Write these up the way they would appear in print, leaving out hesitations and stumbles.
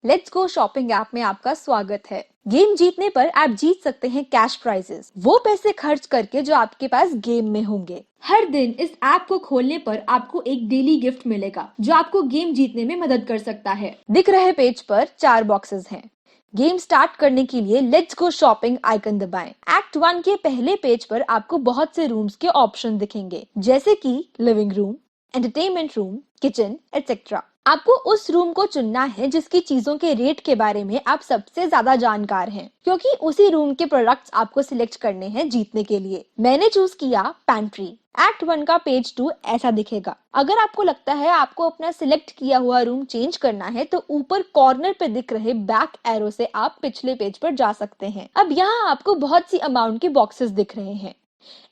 Let's go shopping app में आपका स्वागत है। गेम जीतने पर आप जीत सकते हैं कैश प्राइजेस, वो पैसे खर्च करके जो आपके पास गेम में होंगे। हर दिन इस ऐप को खोलने पर आपको एक डेली गिफ्ट मिलेगा जो आपको गेम जीतने में मदद कर सकता है। दिख रहे पेज पर 4 बॉक्सेस हैं। गेम स्टार्ट करने के लिए लेट्स गो शॉपिंग आइकन दबाएं। एक्ट 1 के पहले पेज पर आपको बहुत से रूम्स के ऑप्शन दिखेंगे, जैसे कि living room, entertainment room, kitchen etcetera. आपको उस रूम को चुनना है जिसकी चीजों के रेट के बारे में आप सबसे ज्यादा जानकार हैं, क्योंकि उसी रूम के प्रोडक्ट्स आपको सिलेक्ट करने हैं जीतने के लिए। मैंने चूज किया पैंट्री। एक्ट 1 का पेज 2 ऐसा दिखेगा। अगर आपको लगता है आपको अपना सिलेक्ट किया हुआ रूम चेंज करना है तो ऊपर कॉर्नर पे दिख रहे बैक एरो से आप पिछले पेज पर जा सकते हैं। अब यहाँ आपको बहुत सी अमाउंट के बॉक्सेस दिख रहे हैं,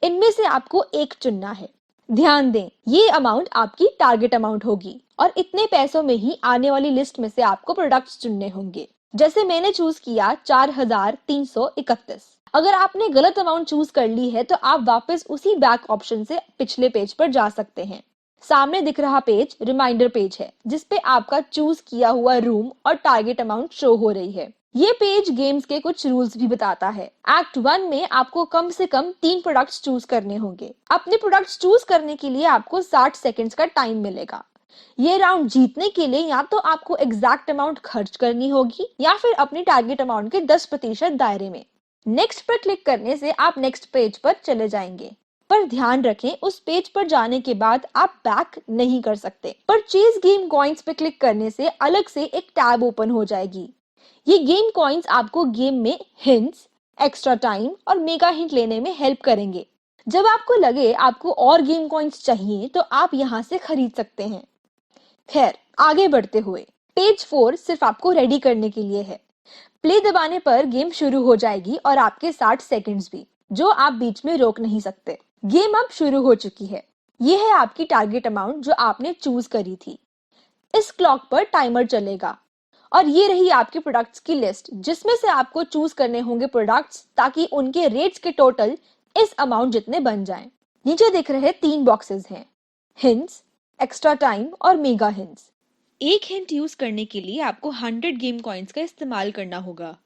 इनमें से आपको एक चुनना है। ध्यान दें, ये अमाउंट आपकी टारगेट अमाउंट होगी और इतने पैसों में ही आने वाली लिस्ट में से आपको प्रोडक्ट्स चुनने होंगे। जैसे मैंने चूज किया 4331। अगर आपने गलत अमाउंट चूज कर ली है तो आप वापस उसी बैक ऑप्शन से पिछले पेज पर जा सकते हैं। सामने दिख रहा पेज रिमाइंडर पेज है, जिसपे आपका चूज किया हुआ रूम और टारगेट अमाउंट शो हो रही है। ये पेज गेम्स के कुछ रूल्स भी बताता है। एक्ट 1 में आपको कम से कम 3 प्रोडक्ट्स चूज करने होंगे। अपने प्रोडक्ट्स चूज करने के लिए आपको 60 सेकंड्स का टाइम मिलेगा। ये राउंड जीतने के लिए या तो आपको एग्जैक्ट अमाउंट खर्च करनी होगी या फिर अपनी टारगेट अमाउंट के 10% दायरे में। नेक्स्ट पर क्लिक करने से आप नेक्स्ट पेज पर चले जाएंगे, पर ध्यान रखें उस पेज पर जाने के बाद आप बैक नहीं कर सकते। परचेज गेम कॉइन्स पे क्लिक करने से अलग से एक टैब ओपन हो जाएगी। ये गेम कॉइन्स आपको गेम में हिंट्स, एक्स्ट्रा टाइम और मेगा हिंट लेने में हेल्प करेंगे। जब आपको लगे आपको और गेम कॉइन्स चाहिए तो आप यहाँ से खरीद सकते हैं। खैर, आगे बढ़ते हुए पेज 4 सिर्फ आपको रेडी करने के लिए है। प्ले दबाने पर गेम शुरू हो जाएगी और आपके 60 सेकंड्स भी, जो आप बीच में रोक नहीं सकते। गेम अब शुरू हो चुकी है। ये है आपकी टारगेट अमाउंट जो आपने चूज करी थी। इस क्लॉक पर टाइमर चलेगा और ये रही आपके प्रोडक्ट्स की लिस्ट, जिसमें से आपको चूज करने होंगे प्रोडक्ट्स ताकि उनके रेट्स के टोटल इस अमाउंट जितने बन जाएं। नीचे दिख रहे 3 बॉक्सेस हैं, हिंट्स, एक्स्ट्रा टाइम और मेगा हिंट्स। एक हिंट यूज करने के लिए आपको 100 गेम कॉइन्स का इस्तेमाल करना होगा।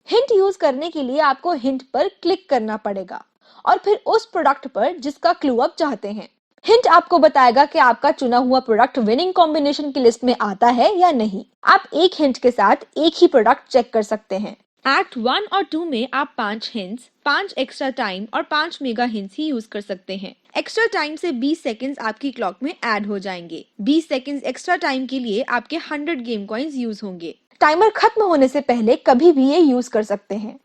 हिंट यूज करने के लिए आपको हिंट पर क्लिक करना पड़ेगा और फिर उस प्रोडक्ट पर जिसका क्लू आप चाहते हैं। हिंट आपको बताएगा कि आपका चुना हुआ प्रोडक्ट विनिंग कॉम्बिनेशन की लिस्ट में आता है या नहीं। आप एक हिंट के साथ एक ही प्रोडक्ट चेक कर सकते हैं। एक्ट 1 और 2 में आप 5 हिंट्स, 5 एक्स्ट्रा टाइम और 5 मेगा हिंट्स ही यूज कर सकते हैं। एक्स्ट्रा टाइम से 20 सेकंड्स आपकी क्लॉक में ऐड हो जाएंगे। 20 सेकंड्स एक्स्ट्रा टाइम के लिए आपके 100 गेम कॉइन्स यूज होंगे। टाइमर खत्म होने से पहले कभी भी ये यूज कर सकते हैं।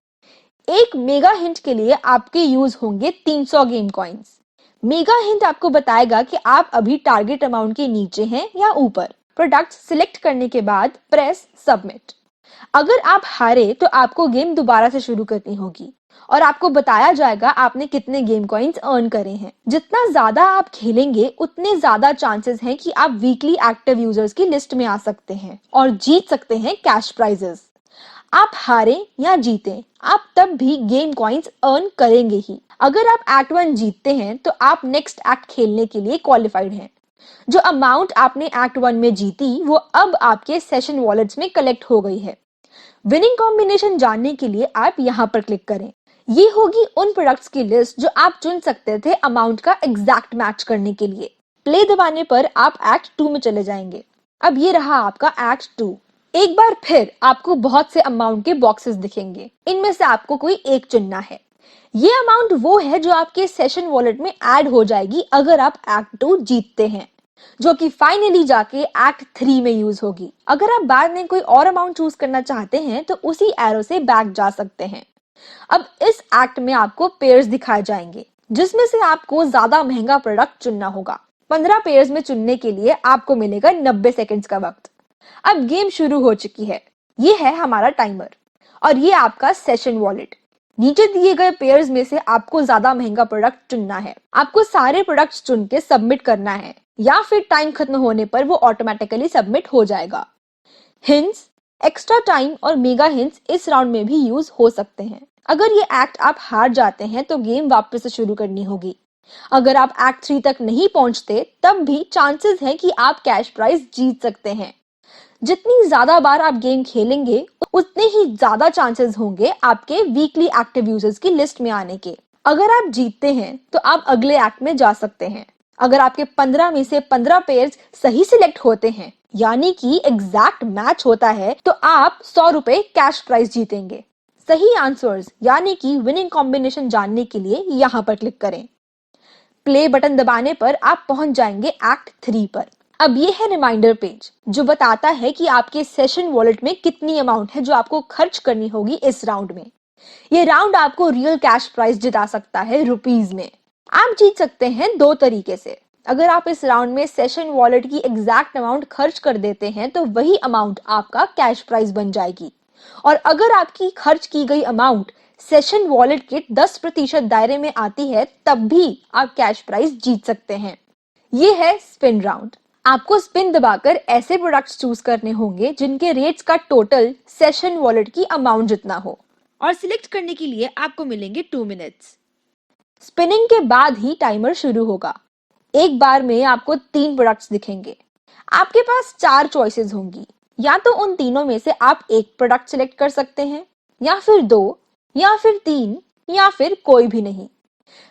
एक मेगा हिंट के लिए आपके यूज होंगे 300 गेम कॉइन्स। मेगा हिंट आपको बताएगा कि आप अभी टारगेट अमाउंट के नीचे हैं या ऊपर। प्रोडक्ट सिलेक्ट करने के बाद प्रेस सबमिट। अगर आप हारे तो आपको गेम दोबारा से शुरू करनी होगी और आपको बताया जाएगा आपने कितने गेम कॉइन्स अर्न करे हैं। जितना ज्यादा आप खेलेंगे उतने ज्यादा चांसेस हैं कि आप वीकली एक्टिव यूजर्स की लिस्ट में आ सकते हैं और जीत सकते हैं कैश प्राइजेस। आप हारे या जीते, आप तब भी गेम कॉइन्स अर्न करेंगे ही। अगर आप एक्ट 1 जीतते हैं तो आप नेक्स्ट एक्ट खेलने के लिए क्वालिफाइड हैं। जो अमाउंट आपने एक्ट 1 में जीती वो अब आपके सेशन वॉलेट्स में कलेक्ट हो गई है। विनिंग कॉम्बिनेशन जानने के लिए आप यहाँ पर क्लिक करें। ये होगी उन प्रोडक्ट्स की लिस्ट जो आप चुन सकते थे अमाउंट का एग्जैक्ट मैच करने के लिए। प्ले दबाने पर आप एक्ट 2 में चले जाएंगे। अब ये रहा आपका एक्ट 2। एक बार फिर आपको बहुत से अमाउंट के बॉक्सेस दिखेंगे, इनमें से आपको कोई एक चुनना है। ये अमाउंट वो है जो आपके सेशन वॉलेट में ऐड हो जाएगी अगर आप एक्ट 2 जीतते हैं, जो कि फाइनली जाके एक्ट 3 में यूज होगी। अगर आप बाद में कोई और अमाउंट चूज करना चाहते हैं तो उसी एरो से बैक जा सकते हैं। अब इस एक्ट में आपको पेयर्स दिखाए जाएंगे, जिसमें से आपको ज्यादा महंगा प्रोडक्ट चुनना होगा। 15 पेयर्स में चुनने के लिए आपको मिलेगा 90 सेकंड्स का वक्त। अब गेम शुरू हो चुकी है। ये है हमारा टाइमर और ये आपका सेशन वॉलेट। नीचे दिए गए पेयर्स में से आपको ज्यादा महंगा प्रोडक्ट चुनना है। आपको सारे प्रोडक्ट्स चुन के सबमिट करना है या फिर टाइम खत्म होने पर वो ऑटोमेटिकली सबमिट हो जाएगा। हिंट्स, एक्स्ट्रा टाइम और मेगा हिंट्स इस राउंड में भी यूज हो सकते हैं। अगर ये एक्ट आप हार जाते हैं तो गेम वापस से शुरू करनी होगी। अगर आप एक्ट 3 तक नहीं पहुंचते तब भी चांसेस है कि आप कैश प्राइज जीत सकते हैं। जितनी ज्यादा बार आप गेम खेलेंगे उतने ही ज्यादा चांसेस होंगे आपके वीकली एक्टिव यूजर्स की लिस्ट में आने के। अगर आप जीतते हैं तो आप अगले एक्ट में जा सकते हैं। अगर आपके 15 में से 15 पेयर्स सही सिलेक्ट होते हैं, यानी कि एग्जैक्ट मैच होता है, तो आप 100 रुपए कैश प्राइज जीतेंगे। सही आंसर्स यानी कि विनिंग कॉम्बिनेशन जानने के लिए यहाँ पर क्लिक करें। प्ले बटन दबाने पर आप पहुंच जाएंगे एक्ट 3 पर। अब ये है रिमाइंडर पेज जो बताता है कि आपके सेशन वॉलेट में कितनी अमाउंट है जो आपको खर्च करनी होगी इस राउंड में। ये राउंड आपको रियल कैश प्राइस जिता सकता है रुपीज में। आप जीत सकते हैं दो तरीके से। अगर आप इस राउंड में सेशन वॉलेट की एग्जैक्ट अमाउंट खर्च कर देते हैं तो वही अमाउंट आपका कैश प्राइस बन जाएगी। और अगर आपकी खर्च की गई अमाउंट सेशन वॉलेट के 10% दायरे में आती है तब भी आप कैश प्राइस जीत सकते हैं। ये है स्पिन राउंड। आपको स्पिन दबाकर ऐसे प्रोडक्ट्स चूज करने होंगे जिनके रेट्स का टोटल सेशन वॉलेट की अमाउंट जितना हो, और सिलेक्ट करने के लिए आपको मिलेंगे 2 मिनट्स। स्पिनिंग के बाद ही टाइमर शुरू होगा। एक बार में आपको 3 प्रोडक्ट्स दिखेंगे। आपके पास 4 चॉइसेस होंगी। या तो उन तीनों में से आप एक प्रोडक्ट सिलेक्ट कर सकते हैं, या फिर 2, या फिर 3, या फिर कोई भी नहीं।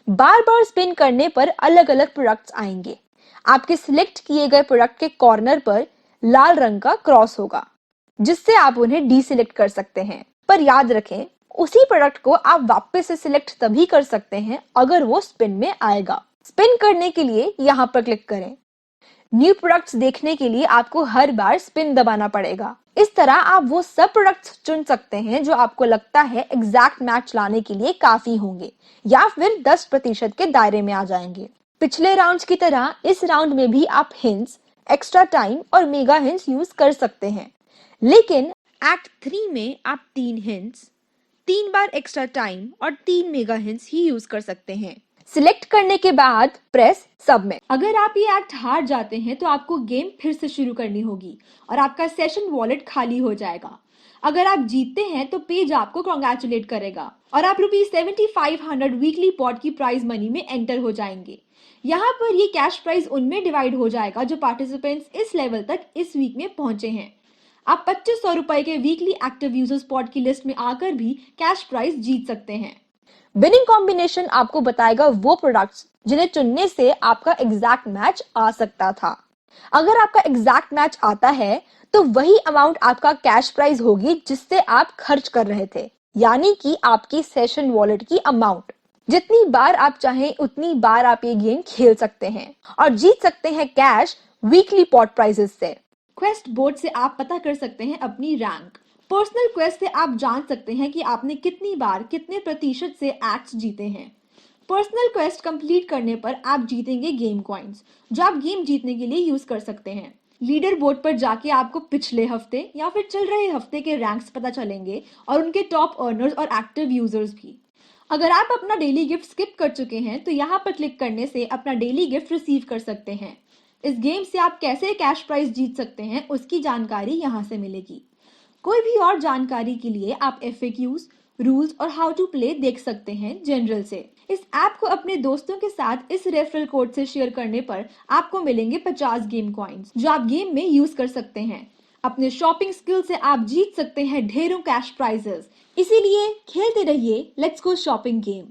बार बार स्पिन करने पर अलग अलग प्रोडक्ट्स आएंगे। आपके सिलेक्ट किए गए प्रोडक्ट के कॉर्नर पर लाल रंग का क्रॉस होगा जिससे आप उन्हें डीसिलेक्ट कर सकते हैं। पर याद रखें, उसी प्रोडक्ट को आप वापस से सिलेक्ट तभी कर सकते हैं अगर वो स्पिन में आएगा। स्पिन करने के लिए यहाँ पर क्लिक करें। न्यू प्रोडक्ट्स देखने के लिए आपको हर बार स्पिन दबाना पड़ेगा। इस तरह आप वो सब प्रोडक्ट्स चुन सकते हैं जो आपको लगता है एग्जैक्ट मैच लाने के लिए काफी होंगे या फिर 10% के दायरे में आ जाएंगे। पिछले राउंड्स की तरह इस राउंड में भी आप हिंट्स, एक्स्ट्रा टाइम और मेगा हिंट्स यूज कर सकते हैं, लेकिन एक्ट 3 में आप 3 हिंट्स, 3 बार एक्स्ट्रा टाइम और 3 मेगा हिंट्स ही यूज कर सकते हैं। सिलेक्ट करने के बाद प्रेस सबमिट। अगर आप ये एक्ट हार जाते हैं तो आपको गेम फिर से शुरू करनी होगी और आपका सेशन वॉलेट खाली हो जाएगा। अगर आप जीतते हैं तो पेज आपको कॉन्ग्रेचुलेट करेगा और आप ₹7500 वीकली पॉट की प्राइज मनी में एंटर हो जाएंगे। यहाँ पर ये कैश प्राइज उनमें डिवाइड हो जाएगा जो पार्टिसिपेंट्स इस लेवल तक इस वीक में पहुंचे हैं। आप 2500 रुपए के वीकली एक्टिव यूजर स्पॉट की लिस्ट में आकर भी कैश प्राइज जीत सकते हैं। विनिंग कॉम्बिनेशन आपको बताएगा वो प्रोडक्ट्स जिन्हें चुनने से आपका एग्जैक्ट मैच आ सकता था। अगर आपका एग्जैक्ट मैच आता है तो वही अमाउंट आपका कैश प्राइज होगी जिससे आप खर्च कर रहे थे, यानी कि आपकी सेशन वॉलेट की अमाउंट। जितनी बार आप चाहें उतनी बार आप ये गेम खेल सकते हैं और जीत सकते हैं कैश वीकली पॉट प्राइजेस से। क्वेस्ट बोर्ड से आप पता कर सकते हैं अपनी रैंक। पर्सनल क्वेस्ट से आप जान सकते हैं कि आपने कितनी बार कितने प्रतिशत से एक्ट्स जीते हैं। पर्सनल क्वेस्ट कंप्लीट करने पर आप जीतेंगे गेम कॉइंस जो आप गेम जीतने के लिए यूज कर सकते हैं। लीडर बोर्ड पर जाके आपको पिछले हफ्ते या फिर चल रहे हफ्ते के रैंक्स पता चलेंगे और उनके टॉप अर्नर्स और एक्टिव यूजर्स भी। अगर आप अपना डेली गिफ्ट स्किप कर चुके हैं तो यहाँ पर क्लिक करने से अपना डेली गिफ्ट रिसीव कर सकते हैं। इस गेम से आप कैसे कैश प्राइज जीत सकते हैं उसकी जानकारी यहाँ से मिलेगी। कोई भी और जानकारी के लिए आप FAQs, रूल्स और हाउ टू प्ले देख सकते हैं जनरल से। इस ऐप को अपने दोस्तों के साथ इस रेफरल कोड से शेयर करने पर आपको मिलेंगे 50 गेम कॉइंस जो आप गेम में यूज कर सकते हैं। अपने शॉपिंग स्किल से आप जीत सकते हैं ढेरों कैश प्राइजेस। इसीलिए खेलते रहिए। Let's go shopping game.